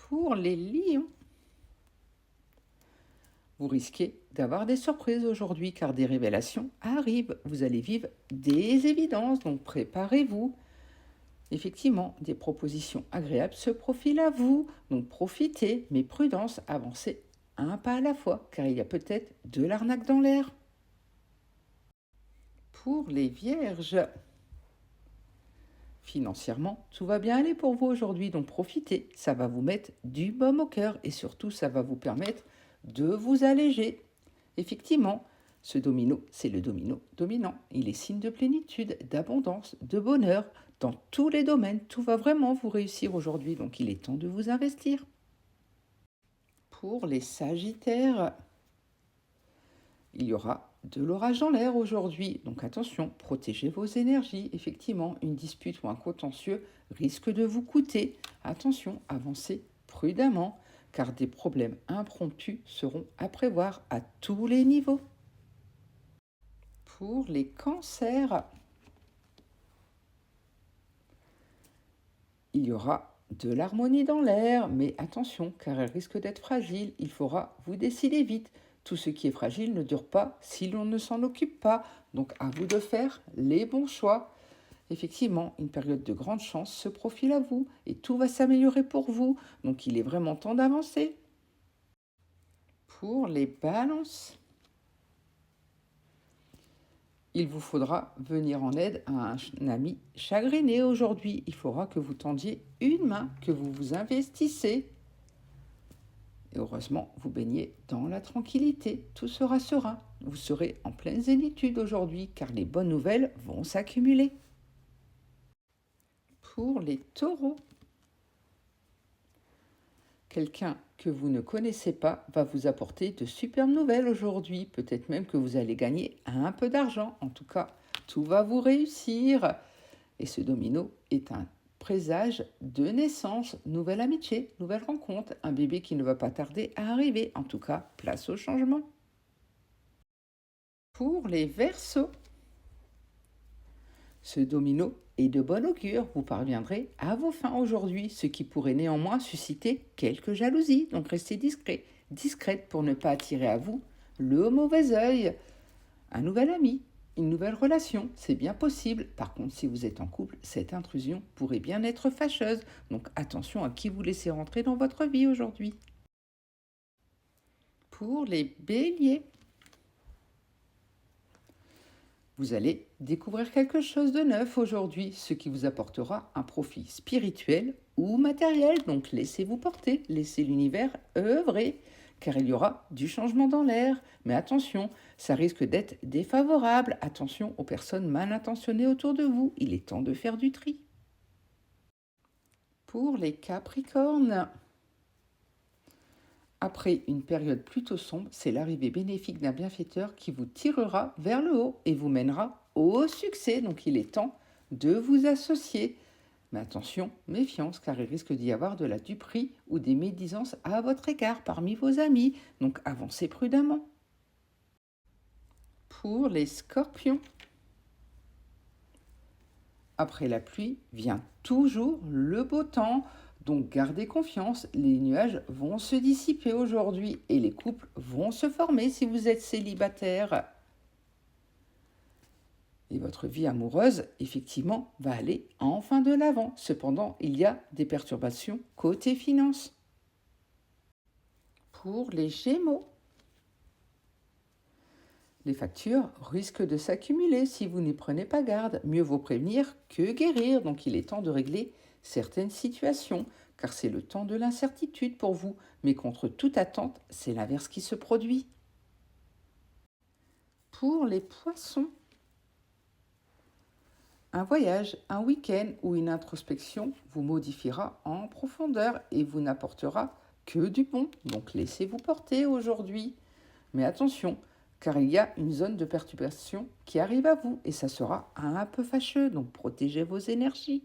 Pour les lions, vous risquez d'avoir des surprises aujourd'hui car des révélations arrivent. Vous allez vivre des évidences, donc préparez-vous. Effectivement, des propositions agréables se profilent à vous, donc profitez, mais prudence, avancez un pas à la fois car il y a peut-être de l'arnaque dans l'air. Pour les vierges, financièrement, tout va bien aller pour vous aujourd'hui, donc profitez. Ça va vous mettre du baume au cœur et surtout, ça va vous permettre de vous alléger. Effectivement, ce domino, c'est le domino dominant. Il est signe de plénitude, d'abondance, de bonheur. Dans tous les domaines, tout va vraiment vous réussir aujourd'hui, donc il est temps de vous investir. Pour les sagittaires, il y aura de l'orage dans l'air aujourd'hui, donc attention, protégez vos énergies. Effectivement, une dispute ou un contentieux risque de vous coûter. Attention, avancez prudemment, car des problèmes impromptus seront à prévoir à tous les niveaux. Pour les cancers, il y aura de l'harmonie dans l'air, mais attention, car elle risque d'être fragile. Il faudra vous décider vite. Tout ce qui est fragile ne dure pas si l'on ne s'en occupe pas. Donc à vous de faire les bons choix. Effectivement, une période de grande chance se profile à vous et tout va s'améliorer pour vous. Donc il est vraiment temps d'avancer. Pour les balances, il vous faudra venir en aide à un ami chagriné aujourd'hui. Il faudra que vous tendiez une main, que vous vous investissez. Et heureusement, vous baignez dans la tranquillité. Tout sera serein. Vous serez en pleine zénitude aujourd'hui car les bonnes nouvelles vont s'accumuler. Pour les taureaux, quelqu'un que vous ne connaissez pas va vous apporter de superbes nouvelles aujourd'hui. Peut-être même que vous allez gagner un peu d'argent. En tout cas, tout va vous réussir. Et ce domino est un présage de naissance, nouvelle amitié, nouvelle rencontre, un bébé qui ne va pas tarder à arriver. En tout cas, place au changement. Pour les Verseaux, ce domino est de bon augure. Vous parviendrez à vos fins aujourd'hui, ce qui pourrait néanmoins susciter quelques jalousies. Donc restez discrète pour ne pas attirer à vous le mauvais œil. Un nouvel ami, une nouvelle relation, c'est bien possible. Par contre, si vous êtes en couple, cette intrusion pourrait bien être fâcheuse. Donc attention à qui vous laissez rentrer dans votre vie aujourd'hui. Pour les béliers, vous allez découvrir quelque chose de neuf aujourd'hui, ce qui vous apportera un profit spirituel ou matériel. Donc laissez-vous porter, laissez l'univers œuvrer, car il y aura du changement dans l'air. Mais attention, ça risque d'être défavorable. Attention aux personnes mal intentionnées autour de vous. Il est temps de faire du tri. Pour les Capricornes, après une période plutôt sombre, c'est l'arrivée bénéfique d'un bienfaiteur qui vous tirera vers le haut et vous mènera au succès. Donc il est temps de vous associer. Mais attention, méfiance, car il risque d'y avoir de la duperie ou des médisances à votre égard parmi vos amis. Donc avancez prudemment. Pour les scorpions, après la pluie vient toujours le beau temps. Donc gardez confiance, les nuages vont se dissiper aujourd'hui et les couples vont se former si vous êtes célibataire. Et votre vie amoureuse, effectivement, va aller enfin de l'avant. Cependant, il y a des perturbations côté finance. Pour les Gémeaux, les factures risquent de s'accumuler si vous n'y prenez pas garde. Mieux vaut prévenir que guérir. Donc il est temps de régler certaines situations, car c'est le temps de l'incertitude pour vous. Mais contre toute attente, c'est l'inverse qui se produit. Pour les poissons, un voyage, un week-end ou une introspection vous modifiera en profondeur et vous n'apportera que du bon. Donc laissez-vous porter aujourd'hui. Mais attention, car il y a une zone de perturbation qui arrive à vous et ça sera un peu fâcheux, donc protégez vos énergies.